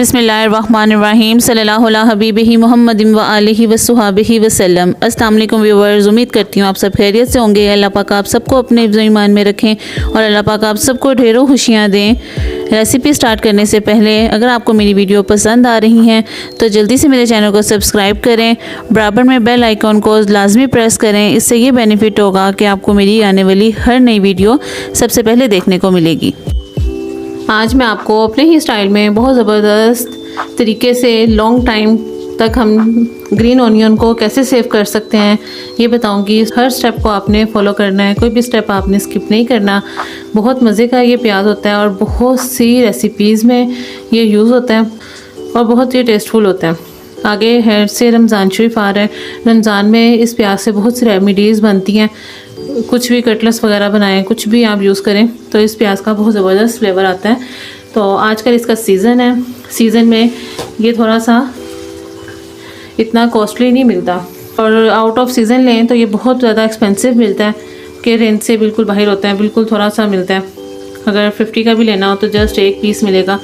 बिस्मिल्लाहिर्रहमानिर्रहीम सल्लल्लाहु अला हबीबिही मुहम्मदिन व आलिहि व सुहाबिही वसल्लम। अस्सलाम वालेकुम व्यूअर्स, उम्मीद करती हूँ आप सब खैरियत से होंगे। अल्लाह पाक आप सबको अपने ईमान में रखें और अल्लाह पाक आप सबको ढेरों खुशियाँ दें। रेसिपी स्टार्ट करने से पहले अगर आपको मेरी वीडियो पसंद आ रही हैं तो जल्दी से मेरे चैनल को सब्सक्राइब करें, बराबर में बेल आइकॉन को लाजमी प्रेस करें। इससे ये बेनिफिट होगा कि आपको मेरी आने वाली हर नई वीडियो सबसे पहले देखने को मिलेगी। आज मैं आपको अपने ही स्टाइल में बहुत ज़बरदस्त तरीके से लॉन्ग टाइम तक हम ग्रीन ऑनियन को कैसे सेव कर सकते हैं ये बताऊंगी। हर स्टेप को आपने फॉलो करना है, कोई भी स्टेप आपने स्किप नहीं करना। बहुत मज़े का ये प्याज होता है और बहुत सी रेसिपीज़ में ये यूज़ होता है और बहुत ही टेस्टफुल होता है। आगे है से रमज़ान शरीफ आ रहा है। रमज़ान में इस प्याज से बहुत सी रेमेडीज़ बनती हैं। कुछ भी कटलेट्स वगैरह बनाएं, कुछ भी आप यूज़ करें तो इस प्याज का बहुत ज़बरदस्त फ्लेवर आता है। तो आजकल इसका सीज़न है, सीज़न में ये थोड़ा सा इतना कॉस्टली नहीं मिलता और आउट ऑफ सीज़न लें तो ये बहुत ज़्यादा एक्सपेंसिव मिलता है कि रेंज से बिल्कुल बाहर होता है, बिल्कुल थोड़ा सा मिलता है। अगर 50 का भी लेना हो तो जस्ट एक पीस मिलेगा,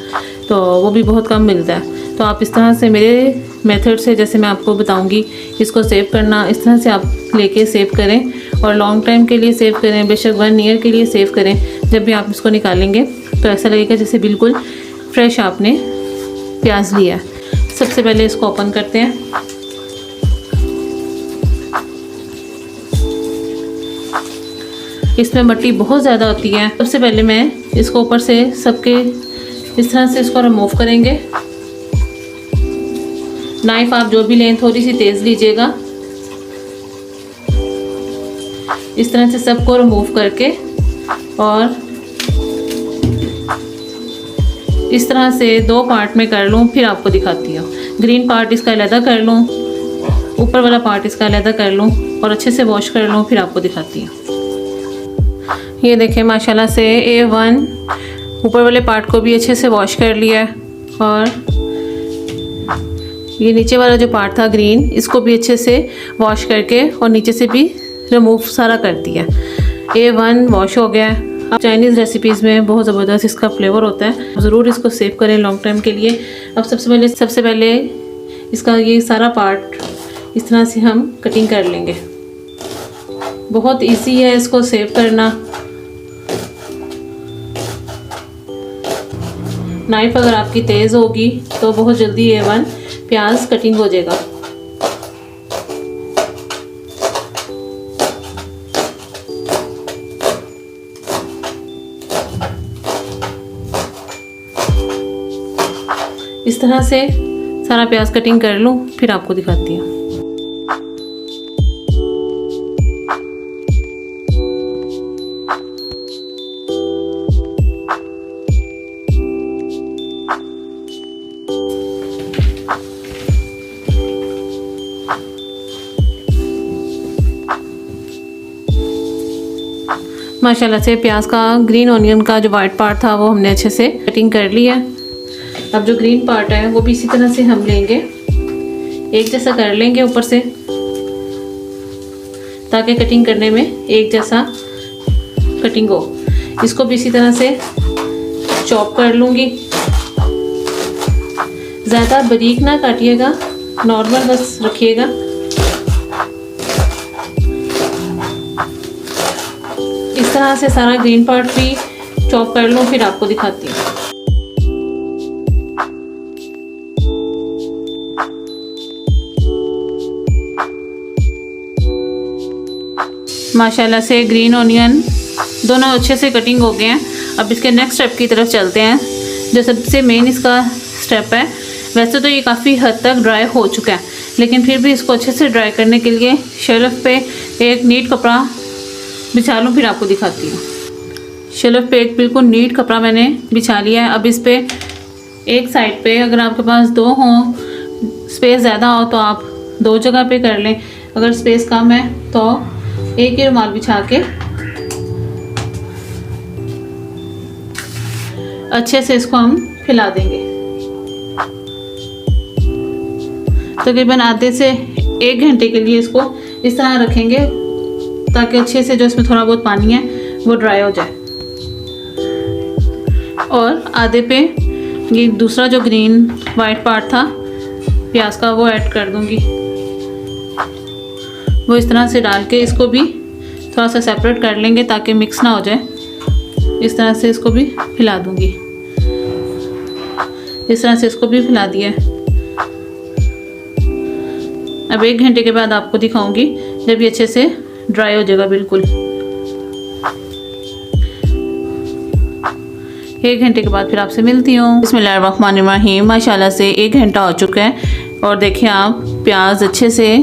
तो वो भी बहुत कम मिलता है। तो आप इस तरह से मेरे मेथड से, जैसे मैं आपको बताऊंगी इसको सेव करना, इस तरह से आप लेके सेव करें और लॉन्ग टाइम के लिए सेव करें, बेशक 1 ईयर के लिए सेव करें। जब भी आप इसको निकालेंगे तो ऐसा लगेगा जैसे बिल्कुल फ्रेश आपने प्याज लिया है। सबसे पहले इसको ओपन करते हैं। इसमें मट्टी बहुत ज़्यादा होती है। सबसे पहले मैं इसको ऊपर से सबके इस तरह से इसको रिमूव करेंगे। नाइफ आप जो भी लें थोड़ी सी तेज़ लीजिएगा। इस तरह से सबको रिमूव करके और इस तरह से 2 पार्ट में कर लूँ, फिर आपको दिखाती हूँ। ग्रीन पार्ट इसका अलग कर लूँ, ऊपर वाला पार्ट इसका अलग कर लूँ और अच्छे से वॉश कर लूँ, फिर आपको दिखाती हूँ। ये देखें माशाल्लाह से A1 ऊपर वाले पार्ट को भी अच्छे से वॉश कर लिया और ये नीचे वाला जो पार्ट था ग्रीन, इसको भी अच्छे से वॉश करके और नीचे से भी रिमूव सारा कर दिया। A1 वॉश हो गया। अब चाइनीज़ रेसिपीज़ में बहुत ज़बरदस्त इसका फ्लेवर होता है, ज़रूर इसको सेव करें लॉन्ग टाइम के लिए। अब सबसे पहले इसका ये सारा पार्ट इस तरह से हम कटिंग कर लेंगे। बहुत इजी है इसको सेव करना। नाइफ अगर आपकी तेज़ होगी तो बहुत जल्दी A1 प्याज कटिंग हो जाएगा। इस तरह से सारा प्याज कटिंग कर लूँ, फिर आपको दिखाती हूँ। माशाल्लाह से प्याज का ग्रीन ऑनियन का जो वाइट पार्ट था वो हमने अच्छे से कटिंग कर लिया। अब जो ग्रीन पार्ट है वो भी इसी तरह से हम लेंगे, एक जैसा कर लेंगे ऊपर से, ताकि कटिंग करने में एक जैसा कटिंग हो। इसको भी इसी तरह से चॉप कर लूँगी। ज़्यादा बारीक ना काटिएगा, नॉर्मल बस रखिएगा। इस तरह से सारा ग्रीन पार्ट भी चॉप कर लूँ, फिर आपको दिखाती हूँ। माशाल्लाह से ग्रीन ऑनियन दोनों अच्छे से कटिंग हो गए हैं। अब इसके नेक्स्ट स्टेप की तरफ चलते हैं, जो सबसे मेन इसका स्टेप है। वैसे तो ये काफ़ी हद तक ड्राई हो चुका है, लेकिन फिर भी इसको अच्छे से ड्राई करने के लिए शेल्फ पे एक नीट कपड़ा बिछा लूँ, फिर आपको दिखाती हूँ। शेल्फ पे एक बिल्कुल नीट कपड़ा मैंने बिछा लिया है। अब इस पे एक साइड पे, अगर आपके पास 2 हों, स्पेस ज़्यादा हो तो आप 2 जगह पे कर लें। अगर स्पेस कम है तो एक ही रुमाल बिछा के अच्छे से इसको हम फैला देंगे। तकरीबन आधे से 1 घंटे के लिए इसको इस तरह रखेंगे, ताकि अच्छे से जो इसमें थोड़ा बहुत पानी है वो ड्राई हो जाए। और आधे पे ये दूसरा जो ग्रीन वाइट पार्ट था प्याज का वो ऐड कर दूंगी। वो इस तरह से डाल के इसको भी थोड़ा सा सेपरेट कर लेंगे ताकि मिक्स ना हो जाए। इस तरह से इसको भी फैला दूंगी। इस तरह से इसको भी फैला दिया। अब 1 घंटे के बाद आपको दिखाऊंगी जब ये अच्छे से ड्राई हो जाएगा बिल्कुल। 1 घंटे के बाद फिर आपसे मिलती हूँ। बिस्मिल्लाहिर्रहमानिर्रहीम। माशाल्लाह से 1 घंटा हो चुका है और देखिए आप प्याज अच्छे से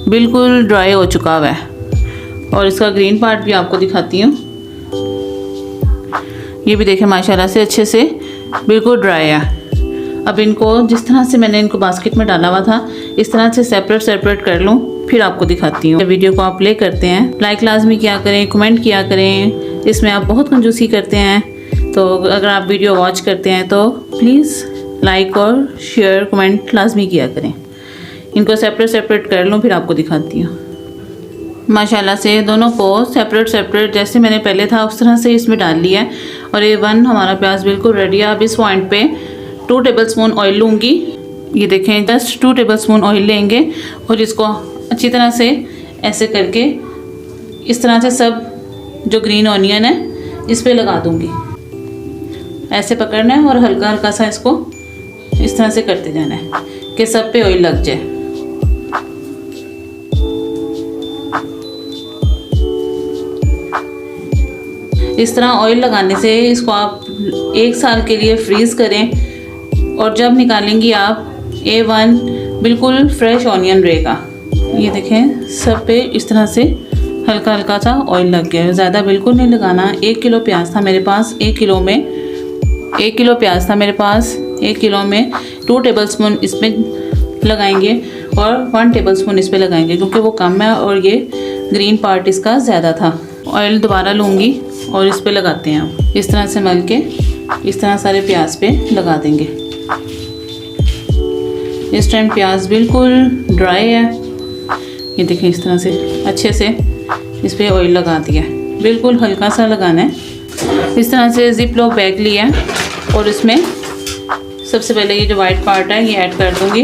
बिल्कुल ड्राई हो चुका हुआ है। और इसका ग्रीन पार्ट भी आपको दिखाती हूँ। ये भी देखें माशाल्लाह से अच्छे से बिल्कुल ड्राई है। अब इनको जिस तरह से मैंने इनको बास्केट में डाला हुआ था इस तरह से सेपरेट कर लूँ, फिर आपको दिखाती हूँ। वीडियो को आप प्ले करते हैं, लाइक लाजमी किया करें, कमेंट किया करें। इसमें आप बहुत कंजूसी करते हैं, तो अगर आप वीडियो वॉच करते हैं तो प्लीज़ लाइक और शेयर कमेंट लाजमी किया करें। इनको सेपरेट कर लूँ, फिर आपको दिखाती हूँ। माशाल्लाह से दोनों को सेपरेट जैसे मैंने पहले था उस तरह से इसमें डाल लिया है। और ये हमारा प्याज बिल्कुल रेडी है। अब इस पॉइंट पे 2 टेबलस्पून ऑयल लूँगी। ये देखें जस्ट 2 टेबलस्पून ऑयल लेंगे और इसको अच्छी तरह से ऐसे करके इस तरह से सब जो ग्रीन ऑनियन है इस पे लगा दूँगी। ऐसे पकड़ना है और हल्का हल्का सा इसको इस तरह से करते जाना है कि सब पे ऑयल लग जाए। इस तरह ऑयल लगाने से इसको आप 1 साल के लिए फ्रीज़ करें और जब निकालेंगी आप A1 बिल्कुल फ्रेश ऑनियन रहेगा। ये देखें सब पे इस तरह से हल्का हल्का सा ऑयल लग गया है, ज़्यादा बिल्कुल नहीं लगाना। 1 किलो प्याज था मेरे पास, 1 किलो प्याज था मेरे पास। 1 किलो में 2 टेबलस्पून इसमें लगाएंगे और 1 टेबलस्पून इस पे लगाएंगे क्योंकि वो कम है और ये ग्रीन पार्ट इसका ज़्यादा था। ऑयल दोबारा लूँगी और इस पे लगाते हैं हम। इस तरह से मल के इस तरह सारे प्याज पे लगा देंगे। इस टाइम प्याज बिल्कुल ड्राई है। ये देखें इस तरह से अच्छे से इस पे ऑयल लगा दिया। बिल्कुल हल्का सा लगाना है। इस तरह से जिप लॉक बैग लिया और इसमें सबसे पहले ये जो वाइट पार्ट है ये ऐड कर दूँगी।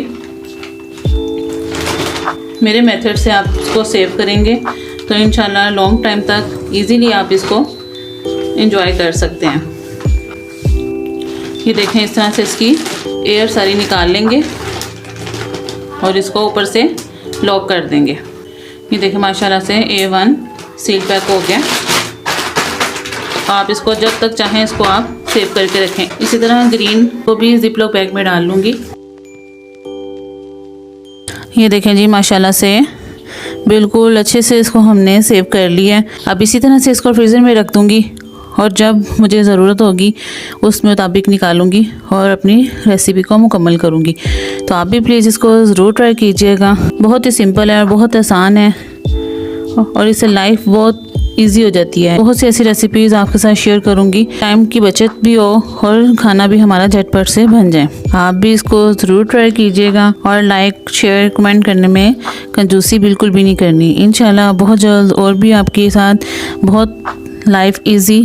मेरे मेथड से आप इसको सेव करेंगे तो इंशाल्लाह लॉन्ग टाइम तक इजीली आप इसको एंजॉय कर सकते हैं। ये देखें इस तरह से इसकी एयर सारी निकाल लेंगे और इसको ऊपर से लॉक कर देंगे। ये देखें माशाल्लाह से A1 सील पैक हो गया। आप इसको जब तक चाहें इसको आप सेव करके रखें। इसी तरह ग्रीन को भी जिप लॉक बैग में डाल लूँगी। ये देखें जी माशाल्लाह से बिल्कुल अच्छे से इसको हमने सेव कर लिया है। अब इसी तरह से इसको फ्रीज़र में रख दूँगी और जब मुझे ज़रूरत होगी उस मुताबिक निकालूंगी और अपनी रेसिपी को मुकम्मल करूँगी। तो आप भी प्लीज़ इसको ज़रूर ट्राई कीजिएगा। बहुत ही सिंपल है और बहुत आसान है और इससे लाइफ बहुत इजी हो जाती है। बहुत सी ऐसी रेसिपीज़ आपके साथ शेयर करूँगी, टाइम की बचत भी हो और खाना भी हमारा झटपट से बन जाए। आप भी इसको ज़रूर ट्राई कीजिएगा और लाइक शेयर कमेंट करने में कंजूसी बिल्कुल भी नहीं करनी। इंशाल्लाह बहुत जल्द और भी आपके साथ बहुत लाइफ इजी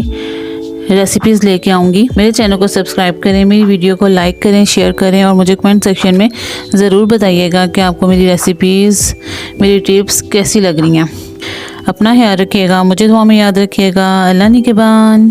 रेसिपीज़ लेके आऊँगी। मेरे चैनल को सब्सक्राइब करें, मेरी वीडियो को लाइक करें, शेयर करें और मुझे कमेंट सेक्शन में ज़रूर बताइएगा कि आपको मेरी रेसिपीज़, मेरी टिप्स कैसी लग रही हैं। अपना ख्याल रखिएगा, मुझे दुआ में याद रखिएगा। अल्लाह निगहबान।